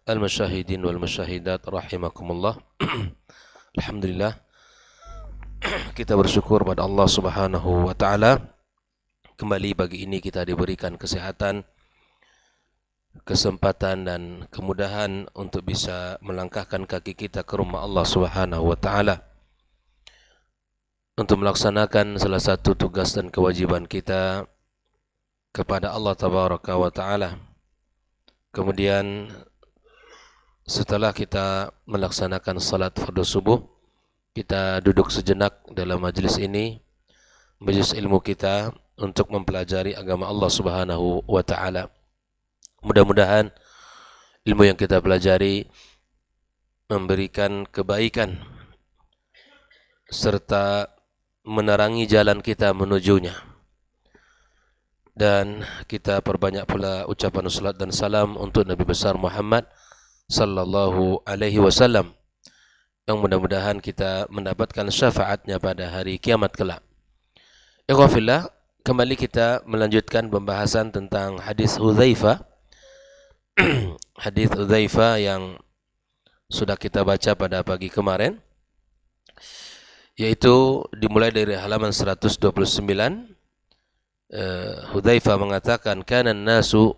al-masyahidin wal masyahidat rahimakumullah. Alhamdulillah, kita bersyukur pada Allah Subhanahu wa taala. Kembali pagi ini kita diberikan kesehatan, kesempatan dan kemudahan untuk bisa melangkahkan kaki kita ke rumah Allah Subhanahu wa taala untuk melaksanakan salah satu tugas dan kewajiban kita kepada Allah Tabaraka wa taala. Kemudian setelah kita melaksanakan salat fardu subuh, kita duduk sejenak dalam majlis ini, majlis ilmu kita untuk mempelajari agama Allah Subhanahu wa taala. Mudah-mudahan ilmu yang kita pelajari memberikan kebaikan serta menerangi jalan kita menujunya. Dan kita perbanyak pula ucapan salat dan salam untuk Nabi besar Muhammad sallallahu alaihi wasallam, yang mudah-mudahan kita mendapatkan syafaatnya pada hari kiamat kelak. Ikhwafillah, kembali kita melanjutkan pembahasan tentang hadis Hudzaifah. Hadis Hudzaifah yang sudah kita baca pada pagi kemarin, yaitu dimulai dari halaman 129. Hudzaifah mengatakan, kana nasu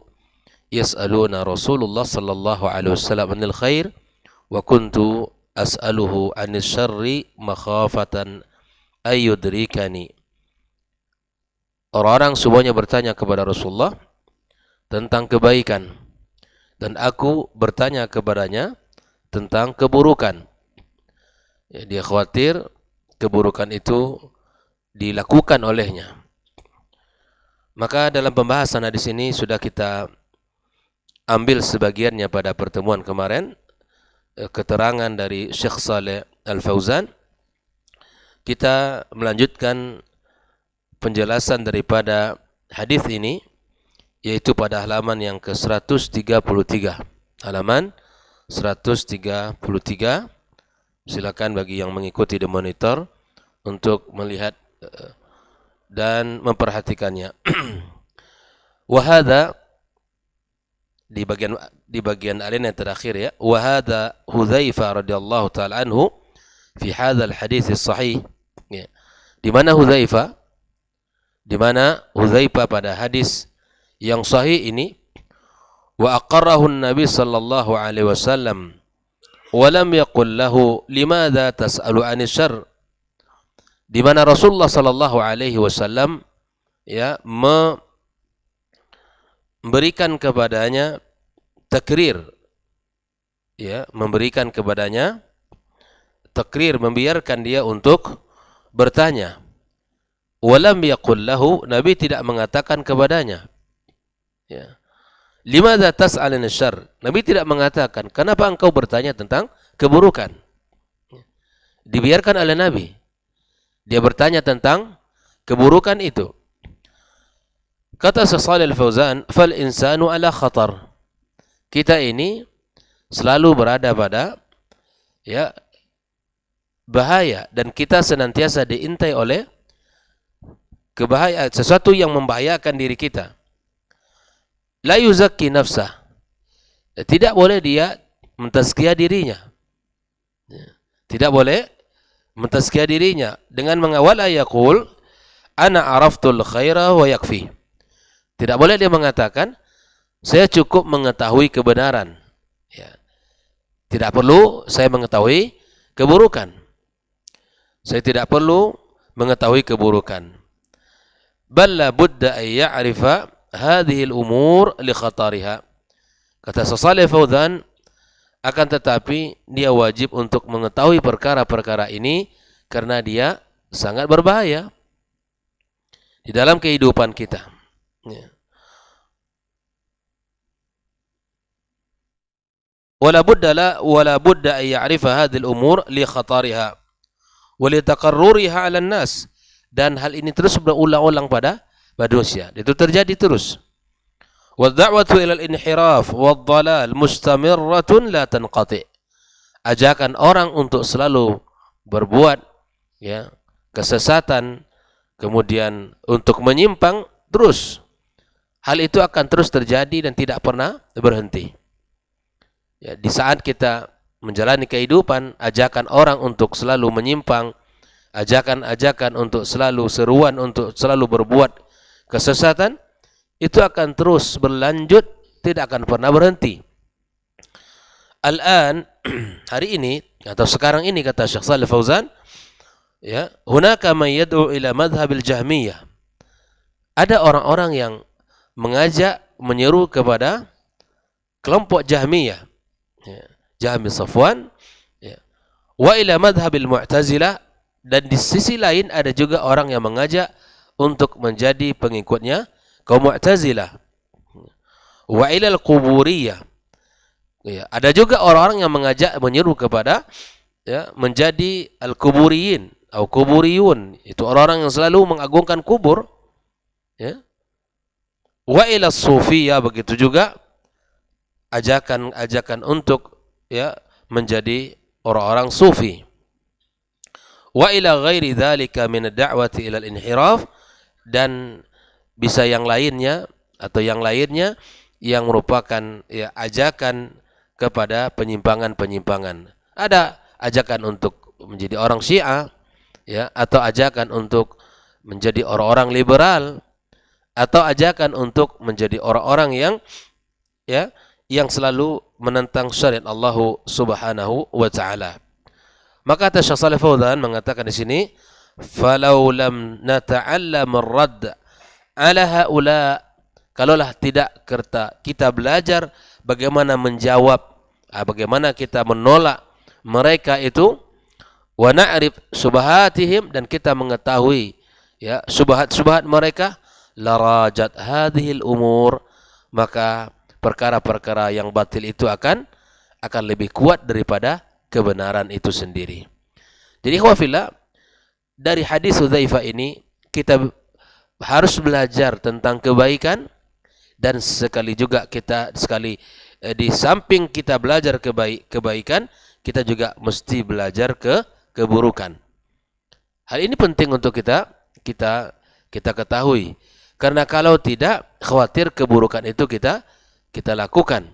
yas'aluna Rasulullah sallallahu alaihi wasallam anil khair wa kuntu as'aluhu anil syarri makhafatan ayyudrikani. Orang-orang semuanya bertanya kepada Rasulullah tentang kebaikan, dan aku bertanya kepadanya tentang keburukan. Ya, dia khawatir keburukan itu dilakukan olehnya. Maka dalam pembahasan hadis ini sudah kita ambil sebagiannya pada pertemuan kemarin, keterangan dari Syekh Saleh Al-Fauzan. Kita melanjutkan penjelasan daripada hadis ini, yaitu pada halaman yang ke-133. Halaman 133. Silakan bagi yang mengikuti di monitor untuk melihat dan memperhatikannya. Wahada di bagian alin yang terakhir, ya, wa hadza Hudzaifah radhiyallahu taala anhu fi hadzal hadits sahih, ya. Di mana Hudzaifah pada hadis yang sahih ini, wa aqarrahu an-nabi sallallahu alaihi wasallam wa lam yaqul lahu limadza tas'alu 'anil syarr. Di mana Rasulullah sallallahu alaihi wasallam, ya, memberikan kepadanya takrir, ya, membiarkan dia untuk bertanya. Walam yaqul lahu, Nabi tidak mengatakan kepadanya, ya, limadza tas'alun syarr. Nabi tidak mengatakan, kenapa engkau bertanya tentang keburukan. Dibiarkan oleh Nabi, dia bertanya tentang keburukan itu. Kata Syekh Shalih Al-Fauzan, fal insanu ala khatar. Kita ini selalu berada pada, ya, bahaya, dan kita senantiasa diintai oleh kebahayaan, sesuatu yang membahayakan diri kita. La yuzakki nafsah. Tidak boleh dia mentazkiyah dirinya. Tidak boleh mentazkiyah dirinya dengan mengawal ayaqul ana araftul khaira wa yakfi. Tidak boleh dia mengatakan saya cukup mengetahui kebenaran, ya. Tidak perlu saya mengetahui keburukan. Saya tidak perlu mengetahui keburukan. Bal la budda an ya'rifa hadhihi al-umur li khatariha. Kata Shalih Fauzan, akan tetapi dia wajib untuk mengetahui perkara-perkara ini karena dia sangat berbahaya di dalam kehidupan kita, ya. Wala budda an ya'rifa hadhihi al-umur li khatariha wa li taqarruriha 'ala an-nas, dan hal ini terus berulang-ulang pada manusia. Itu terjadi terus. Wa da'watu ila al-inhiraf wa ad-dhalal mustamirratun la tanqati. Ajakan orang untuk selalu berbuat, ya, kesesatan, kemudian untuk menyimpang terus. Hal itu akan terus terjadi dan tidak pernah berhenti. Ya, di saat kita menjalani kehidupan, ajakan orang untuk selalu menyimpang, ajakan-ajakan untuk selalu seruan untuk selalu berbuat kesesatan, itu akan terus berlanjut, tidak akan pernah berhenti. Al-an, hari ini atau sekarang ini, kata Syekh Shalih Fauzan, ya, hunaka man yad'u ila madhhabil Jahmiyah. Ada orang-orang yang mengajak, menyeru kepada kelompok Jahmiyah, ya, Jahmi Safwan, ya. Wa ila madhhabil Mu'tazilah, dan di sisi lain ada juga orang yang mengajak untuk menjadi pengikutnya kaum Mu'tazilah. Wa ila al-Quburiyah, ya, ada juga orang-orang yang mengajak, menyeru kepada, ya, menjadi al-Quburiyin atau Quburiyun, itu orang-orang yang selalu mengagungkan kubur, ya. Wa ila Sufiyah, begitu juga ajakan-ajakan untuk, ya, menjadi orang-orang sufi. Wa ila ghairi dzalika min ad-da'wati ila al-inhiraf, dan bisa yang lainnya atau yang lainnya yang merupakan, ya, ajakan kepada penyimpangan-penyimpangan. Ada ajakan untuk menjadi orang Syiah, ya, atau ajakan untuk menjadi orang-orang liberal, atau ajakan untuk menjadi orang-orang yang, ya, yang selalu menentang syariat Allah Subhanahu wa taala. Maka Syekh Shalih Fauzan mengatakan di sini, falau lam nata'allam ar-radd ala haula, kalaulah tidak kita belajar bagaimana menjawab, bagaimana kita menolak mereka itu, wa na'rif syubhatihim, dan kita mengetahui, ya, syubhat-syubhat mereka, larajat hadhil umur, maka perkara-perkara yang batil itu akan lebih kuat daripada kebenaran itu sendiri. Jadi khawafillah, dari hadis Hudzaifah ini kita harus belajar tentang kebaikan, dan sekali juga kita di samping kita belajar kebaikan, kita juga mesti belajar keburukan. Hal ini penting untuk kita ketahui, karena kalau tidak, khawatir keburukan itu kita lakukan.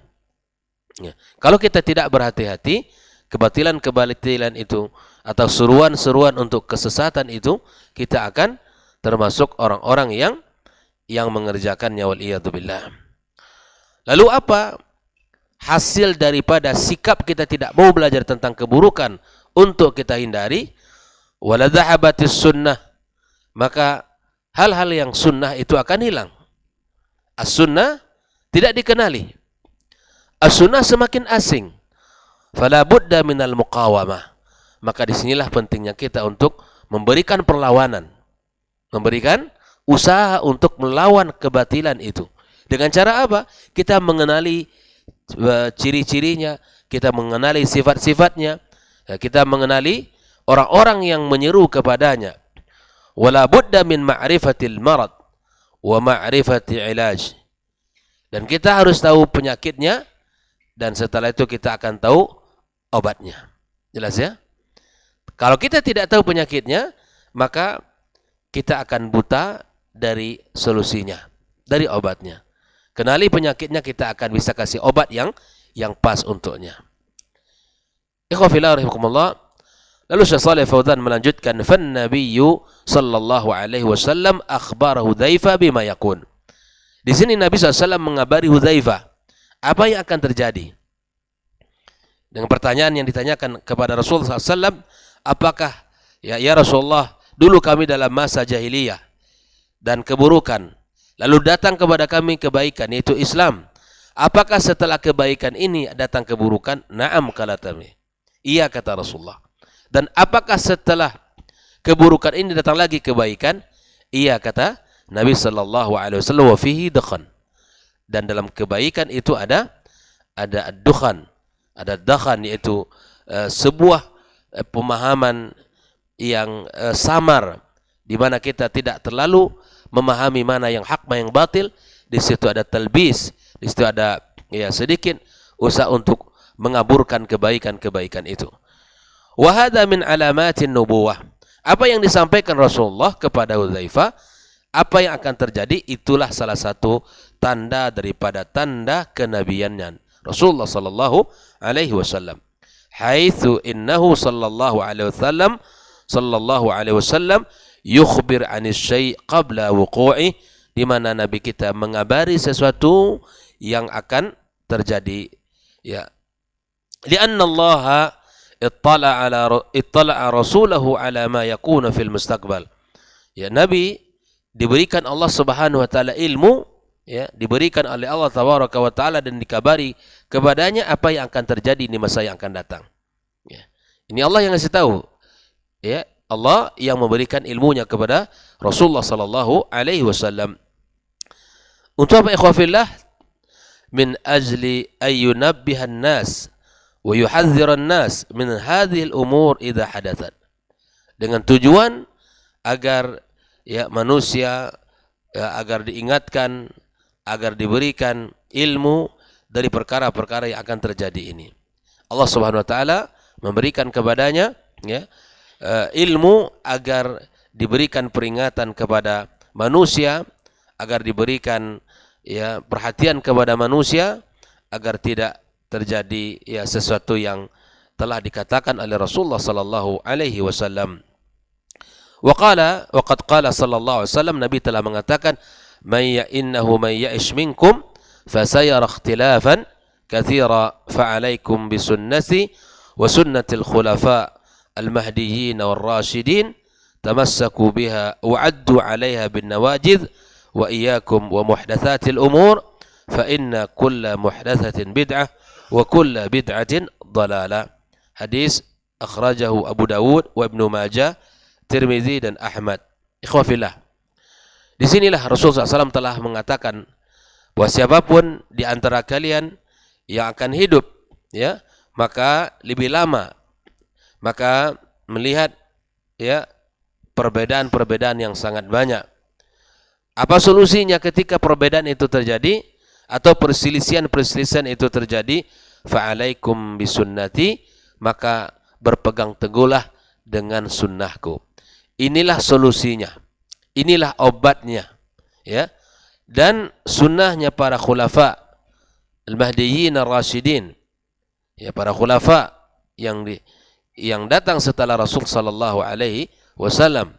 Ya. Kalau kita tidak berhati-hati, kebatilan-kebatilan itu atau seruan-seruan untuk kesesatan itu, kita akan termasuk orang-orang yang mengerjakannya, wal iyadu billah. Lalu apa hasil daripada sikap kita tidak mau belajar tentang keburukan untuk kita hindari? Wala dhahabatis sunnah, maka hal-hal yang sunnah itu akan hilang. As-sunnah tidak dikenali. As-sunnah semakin asing. Fala budda minal muqawamah. Maka disinilah pentingnya kita untuk memberikan perlawanan, memberikan usaha untuk melawan kebatilan itu. Dengan cara apa? Kita mengenali ciri-cirinya, kita mengenali sifat-sifatnya, kita mengenali orang-orang yang menyeru kepadanya. Wala budda min ma'rifatil marad wa ma'rifati ilaj. Dan kita harus tahu penyakitnya, dan setelah itu kita akan tahu obatnya. Jelas ya? Kalau kita tidak tahu penyakitnya, maka kita akan buta dari solusinya, dari obatnya. Kenali penyakitnya, kita akan bisa kasih obat yang pas untuknya. Ikhwafillah rahimakumullah. Lalu Syekh Shalih Fauzan melanjutkan, fan nabiyyu sallallahu alaihi wasallam akhbara Hudzaifah bima yakun. Di sini Nabi SAW mengabari Hudzaifah apa yang akan terjadi. Dengan pertanyaan yang ditanyakan kepada Rasulullah SAW, apakah ya Rasulullah, dulu kami dalam masa jahiliyah dan keburukan, lalu datang kepada kami kebaikan, yaitu Islam. Apakah setelah kebaikan ini datang keburukan? Naam kalatami. Iya, kata Rasulullah. Dan apakah setelah keburukan ini datang lagi kebaikan? Iya, kata Nabi sallallahu alaihi wasallam, wa fihi dakhan. Dan dalam kebaikan itu ada ad-dukhan, ada dakhan, yaitu sebuah pemahaman yang samar, di mana kita tidak terlalu memahami mana yang hak, mana yang batil. Di situ ada talbis, di situ ada sedikit usaha untuk mengaburkan kebaikan-kebaikan itu. Wa hadza min alamatin nubuwah. Apa yang disampaikan Rasulullah kepada Hudzaifah, apa yang akan terjadi, itulah salah satu tanda daripada tanda kenabiannya Rasulullah sallallahu alaihi wasallam. Haitsu innahu sallallahu alaihi wasallam yukhbir 'anis syai' qabla wuqu'i, di mana Nabi kita mengabari sesuatu yang akan terjadi, ya. Lianna Allah ittala'a rasulahu ala ma yakuna fil mustaqbal. Ya, Nabi diberikan Allah Subhanahu wa taala ilmu, ya, diberikan oleh Allah tabaraka wa taala dan dikabari kepadanya apa yang akan terjadi di masa yang akan datang. Ya. Ini Allah yang ngasih tahu. Ya, Allah yang memberikan ilmunya kepada Rasulullah sallallahu alaihi wasallam. Untuk apa ikhwafillah? Min ajli ayyunabbihan nas wa yuhadziran nas min hadhil umur idza hadathat. Dengan tujuan agar, ya, manusia, ya, agar diingatkan, agar diberikan ilmu dari perkara-perkara yang akan terjadi ini. Allah Subhanahu wa taala memberikan kepadanya, ya, ilmu agar diberikan peringatan kepada manusia, agar diberikan, ya, perhatian kepada manusia agar tidak terjadi, ya, sesuatu yang telah dikatakan oleh Rasulullah sallallahu alaihi wasallam. Waqad qala sallallahu alaihi wasallam, Nabi telah mengatakan, "May innahu may ya'ish minkum fasayara ikhtilafan katsira fa'alaikum bisunnati wa sunnatil khulafa al-mahdiyyin war-rasyidin tamassaku biha wa 'addu 'alaiha bin nawajidh wa iyyakum wa muhdatsatil umur fa inna kulla muhdatsatin bid'ah wa kulla bid'atin dhalalah." Hadis akhrajahu Abu Dawud wa Ibnu Majah, Tirmizi dan Ahmad. Ikhwafillah, disinilah Rasulullah SAW telah mengatakan bahwa siapapun di antara kalian yang akan hidup, ya, maka lebih lama, maka melihat, ya, perbedaan-perbedaan yang sangat banyak. Apa solusinya ketika perbedaan itu terjadi atau perselisihan-perselisihan itu terjadi? Fa'alaikum bisunnati, maka berpegang teguhlah dengan sunnahku. Inilah solusinya, inilah obatnya, ya. Dan sunnahnya para khulafa al-mahdiyyin ar-rasyidin, ya, para khulafa yang datang setelah Rasul sallallahu alaihi wasallam.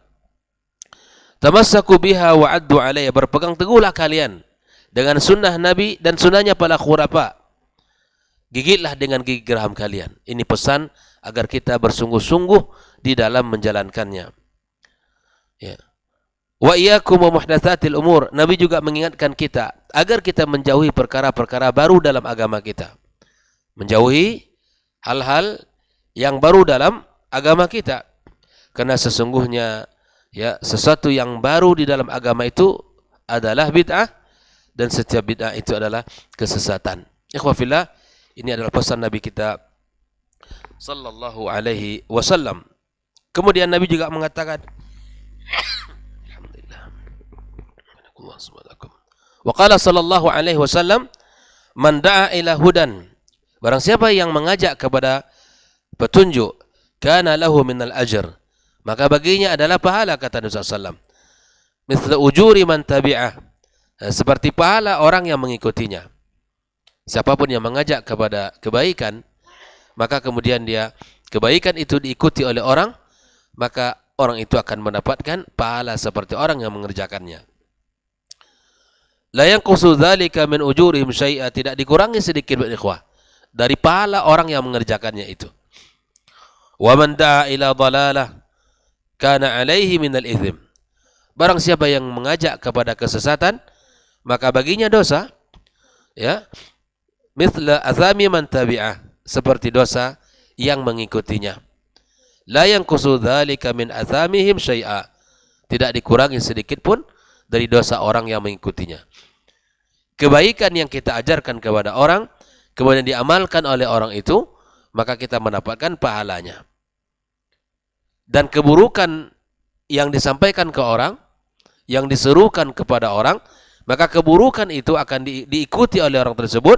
Tamassaku biha wa 'addu 'alaiha, berpegang teguhlah kalian dengan sunnah Nabi dan sunnahnya para khulafa. Gigitlah dengan gigi geraham kalian. Ini pesan agar kita bersungguh-sungguh di dalam menjalankannya. Ya. Wa iyyakum wa muhdatsatil umur. Nabi juga mengingatkan kita agar kita menjauhi perkara-perkara baru dalam agama kita. Menjauhi hal-hal yang baru dalam agama kita. Karena sesungguhnya, ya, sesuatu yang baru di dalam agama itu adalah bid'ah, dan setiap bid'ah itu adalah kesesatan. Ikhwafillah, ini adalah pesan Nabi kita sallallahu alaihi wasallam. Kemudian Nabi juga mengatakan, alhamdulillah, wa qala sallallahu alaihi wasallam, man da'a ila hudan, barang siapa yang mengajak kepada petunjuk, kana lahu minal ajr, maka baginya adalah pahala, kata Nabi sallallahu alaihi wasallam, mithla ujuri man tabi'ah, seperti pahala orang yang mengikutinya. Siapapun yang mengajak kepada kebaikan, maka kemudian kebaikan itu diikuti oleh orang, maka orang itu akan mendapatkan pahala seperti orang yang mengerjakannya. La yanqusu dzalika min ujurihim syai'a, tidak dikurangi sedikit, ikhwah, dari pahala orang yang mengerjakannya itu. Wa man da'a ila dhalalah kana 'alaihi minal itsm, barang siapa yang mengajak kepada kesesatan, maka baginya dosa, ya, mithla athami man tabi'ah, seperti dosa yang mengikutinya. La yanqusu dzalika min athamihim syai'a, tidak dikurangi sedikit pun dari dosa orang yang mengikutinya. Kebaikan yang kita ajarkan kepada orang, kemudian diamalkan oleh orang itu, maka kita mendapatkan pahalanya. Dan keburukan yang disampaikan ke orang, yang diserukan kepada orang, maka keburukan itu akan diikuti oleh orang tersebut,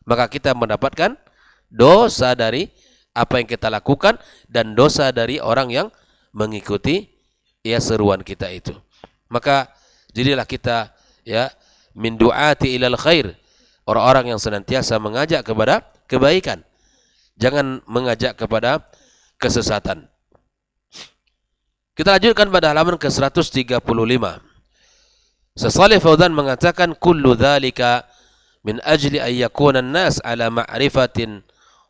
maka kita mendapatkan dosa dari apa yang kita lakukan dan dosa dari orang yang mengikuti, ya, seruan kita itu. Maka jadilah kita, ya, min du'ati ilal khair, orang-orang yang senantiasa mengajak kepada kebaikan. Jangan mengajak kepada kesesatan. Kita lanjutkan pada halaman ke-135. Saleh Fauzan mengatakan kullu dzalika min ajli an yakuna an-nas ala ma'rifatin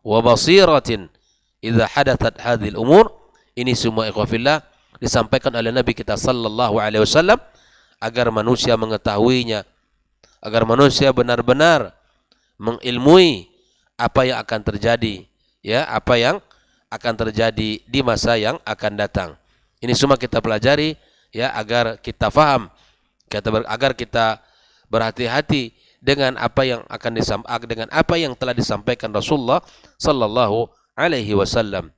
wa basiratin idza hadathat hadhihi al-umur. Ini semua ikhwah fillah disampaikan oleh Nabi kita sallallahu alaihi wasallam agar manusia mengetahuinya, agar manusia benar-benar mengilmui apa yang akan terjadi, ya, apa yang akan terjadi di masa yang akan datang. Ini semua kita pelajari, ya, agar kita faham, agar kita berhati-hati dengan apa yang akan dengan apa yang telah disampaikan Rasulullah sallallahu alaihi wasallam.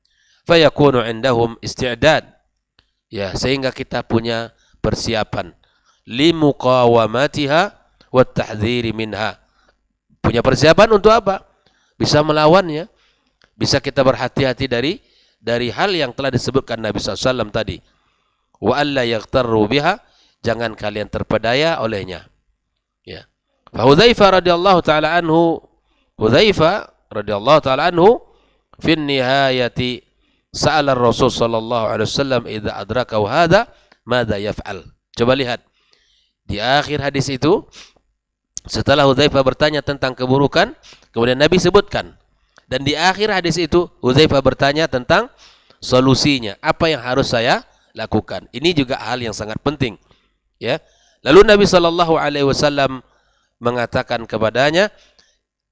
Fayakunu indahum isti'dad, ya, sehingga kita punya persiapan limuqawamatiha wa tahdhiri minha. Punya persiapan untuk apa? Bisa melawannya, bisa kita berhati-hati dari hal yang telah disebutkan Nabi SAW tadi. Wa alla yaghtarru biha, jangan kalian terpedaya olehnya. Ya. Fa Hudzaifah radhiyallahu taala anhu, Hudzaifah radhiyallahu taala anhu fi nihayati sa'ala Rasul sallallahu alaihi wasallam idza adrakahu hadza madza yaf'al. Coba lihat di akhir hadis itu, setelah Hudzaifah bertanya tentang keburukan, kemudian Nabi sebutkan. Dan di akhir hadis itu Hudzaifah bertanya tentang solusinya, apa yang harus saya lakukan. Ini juga hal yang sangat penting, ya. Lalu Nabi sallallahu alaihi wasallam mengatakan kepadanya,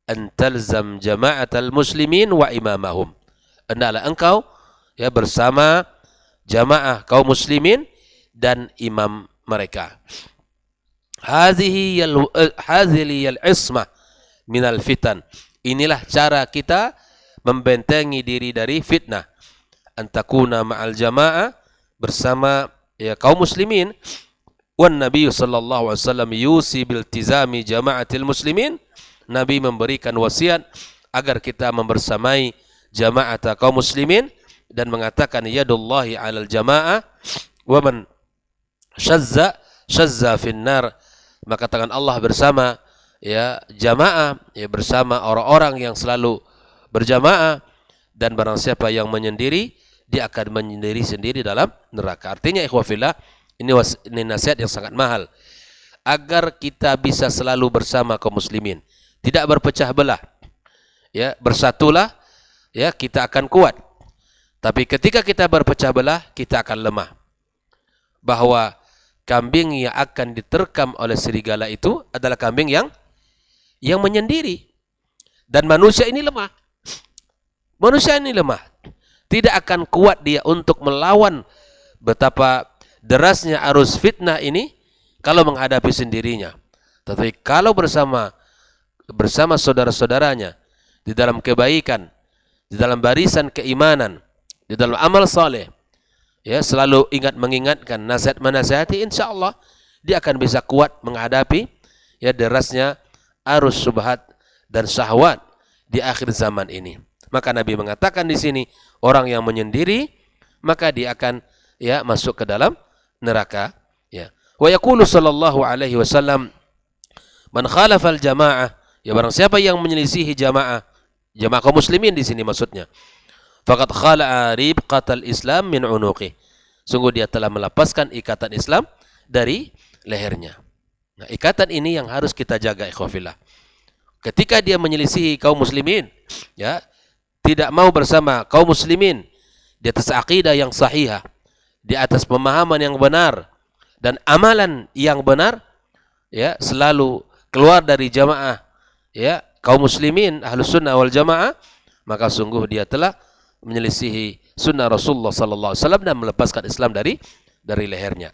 antalzam jama'atal muslimin wa imamahum. Hendaklah engkau, ya, bersama jamaah kaum muslimin dan imam mereka. Hadhihi yal ismah minal fitan. Inilah cara kita membentengi diri dari fitnah. Antakuna ma'al jamaah, bersama, ya, kaum muslimin. Wan Nabi sallallahu alaihi wasallam yusi bil tizami jama'atil muslimin. Nabi memberikan wasiat agar kita membersamai jamaah kaum muslimin dan mengatakan yadullahi 'alal jamaah wa man syazza finnar. Maka tangan Allah bersama, ya, jamaah, ya, bersama orang-orang yang selalu berjamaah, dan barang siapa yang menyendiri, dia akan menyendiri sendiri dalam neraka. Artinya ikhwah fillah, ini nasihat yang sangat mahal agar kita bisa selalu bersama kaum muslimin, tidak berpecah belah, ya, bersatulah, ya, kita akan kuat. Tapi ketika kita berpecah belah, kita akan lemah. Bahwa kambing yang akan diterkam oleh serigala itu adalah kambing yang menyendiri. Dan manusia ini lemah. Manusia ini lemah. Tidak akan kuat dia untuk melawan betapa derasnya arus fitnah ini kalau menghadapi sendirinya. Tetapi kalau bersama saudara-saudaranya di dalam kebaikan, di dalam barisan keimanan, di dalam amal saleh, ya, selalu mengingatkan, nasihat menasihati, insyaallah dia akan bisa kuat menghadapi, ya, derasnya arus subhat dan syahwat di akhir zaman ini. Maka Nabi mengatakan di sini, orang yang menyendiri maka dia akan, ya, masuk ke dalam neraka, ya. Wa yaqulu sallallahu alaihi wasallam, man khalafal jamaah, ya, barang siapa yang menyelisihi jamaah kaum muslimin di sini maksudnya, faqad khala'a ribqatal Islam min unuqih. Sungguh dia telah melepaskan ikatan Islam dari lehernya. Nah, ikatan ini yang harus kita jaga ikhwah fillah. Ketika dia menyelisihi kaum muslimin, ya, tidak mau bersama kaum muslimin di atas akidah yang sahihah, di atas pemahaman yang benar dan amalan yang benar, ya, selalu keluar dari jamaah, ya, kaum muslimin ahlus sunnah wal jamaah, maka sungguh dia telah menyelisihi sunnah Rasulullah sallallahu alaihi wasallam dan melepaskan Islam dari lehernya.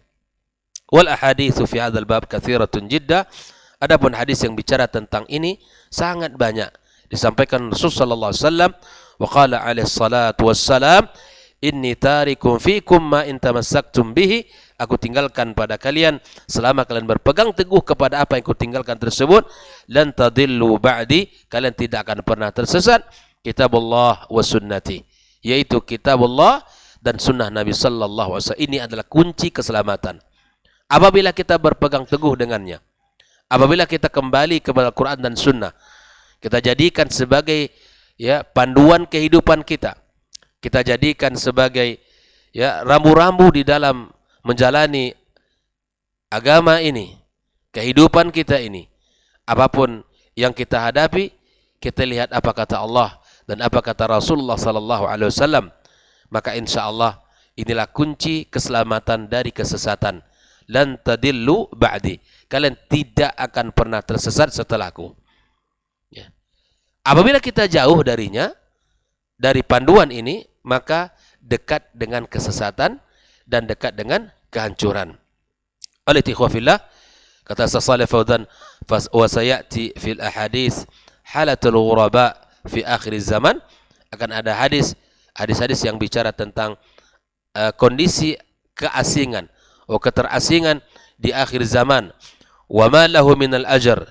Wal ahaditsu fi hadzal bab katsiratun jidda. Adapun hadis yang bicara tentang ini sangat banyak. Disampaikan Rasul sallallahu alaihi wasallam, wa qala alaihi salatu wassalam, inni tarikum fikum ma in tamassaktum bihi. Aku tinggalkan pada kalian selama kalian berpegang teguh kepada apa yang aku tinggalkan tersebut, lan tadillu ba'di, kalian tidak akan pernah tersesat. Kitabullah wa sunnati, yaitu kitabullah dan sunnah Nabi sallallahu alaihi wasallam. Ini adalah kunci keselamatan. Apabila kita berpegang teguh dengannya, apabila kita kembali kepada Quran dan sunnah, kita jadikan sebagai, ya panduan kehidupan kita. Kita jadikan sebagai ya rambu-rambu di dalam menjalani agama ini, kehidupan kita ini. Apapun yang kita hadapi, kita lihat apa kata Allah dan apa kata Rasulullah sallallahu alaihi wasallam. Maka insyaallah inilah kunci keselamatan dari kesesatan. Lan tadillu ba'di. Kalian tidak akan pernah tersesat setelahku. Ya. Apabila kita jauh darinya, dari panduan ini, maka dekat dengan kesesatan dan dekat dengan kehancuran. Oleh ikhwafillah, kata Salih Fauzan, wa sayati fil ahadits halatul ghuraba fi akhir zaman, akan ada hadis-hadis yang bicara tentang kondisi keasingan atau keterasingan di akhir zaman. Wa ma lahu minal ajr,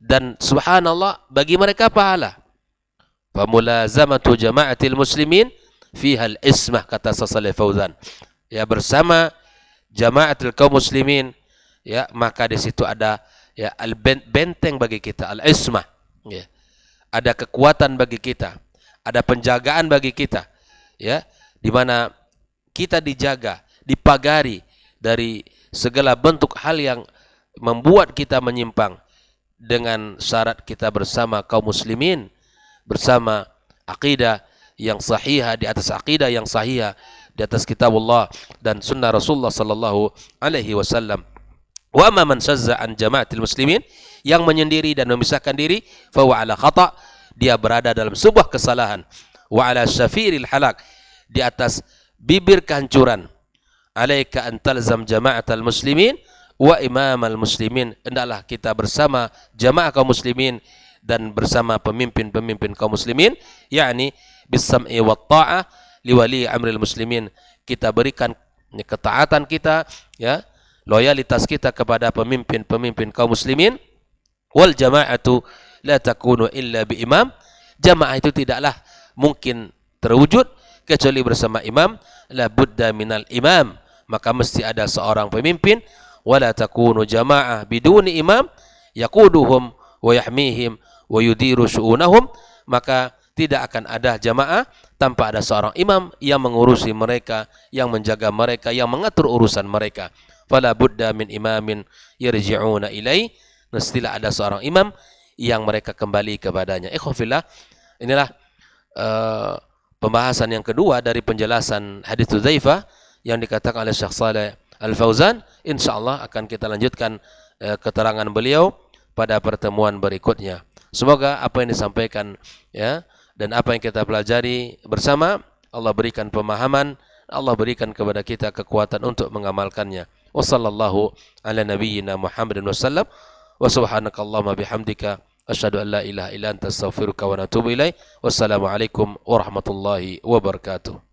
dan subhanallah bagi mereka pahala. Famulazamatu jama'atil muslimin fiha al-ismah, kata Salih Fauzan. Ya, bersama jama'atul kaum muslimin, ya, maka di situ ada ya benteng bagi kita, al-ismah. Ya. Ada kekuatan bagi kita, ada penjagaan bagi kita, ya, di mana kita dijaga, dipagari dari segala bentuk hal yang membuat kita menyimpang, dengan syarat kita bersama kaum muslimin, bersama aqidah yang sahihah, di atas aqidah yang sahihah, di atas kitab Allah dan sunnah Rasulullah sallallahu alaihi wasallam. Wa ma man shazza an jama'atil muslimin, yang menyendiri dan memisahkan diri, fa huwa ala khata', dia berada dalam sebuah kesalahan. Wa ala syafiril halak, di atas bibir kehancuran. Alaika an talzam jama'atal muslimin wa imamal muslimin, hendaklah kita bersama jamaah kaum muslimin dan bersama pemimpin-pemimpin kaum muslimin, yakni bisam'i wat ta'ah li wali amril muslimin, kita berikan ketaatan kita, ya, loyalitas kita kepada pemimpin-pemimpin kaum muslimin. Wal jama'atu la takunu illa bi imam, jamaah itu tidaklah mungkin terwujud kecuali bersama imam. La budda minal imam, maka mesti ada seorang pemimpin. Wala takunu jama'ah biduni imam yaquduhum wa yahmihim wa yudiru syu'unahum, maka tidak akan ada jamaah tanpa ada seorang imam yang mengurusi mereka, yang menjaga mereka, yang mengatur urusan mereka. Fala budda min imamin yarji'una ilai, mestilah ada seorang imam yang mereka kembali kepadanya. Ikhwafillah, inilah pembahasan yang kedua dari penjelasan hadits Hudzaifah yang dikatakan oleh Syekh Saleh Al-Fauzan. Insyaallah akan kita lanjutkan keterangan beliau pada pertemuan berikutnya. Semoga apa yang disampaikan, ya, dan apa yang kita pelajari bersama, Allah berikan pemahaman, Allah berikan kepada kita kekuatan untuk mengamalkannya. Wassallallahu ala nabiyyina Muhammadin wasallam. Wa subhanakallahumma bihamdika asyhadu an la ilaha illa anta astaghfiruka wa atubu ilaik. Wassalamu alaikum warahmatullahi wabarakatuh.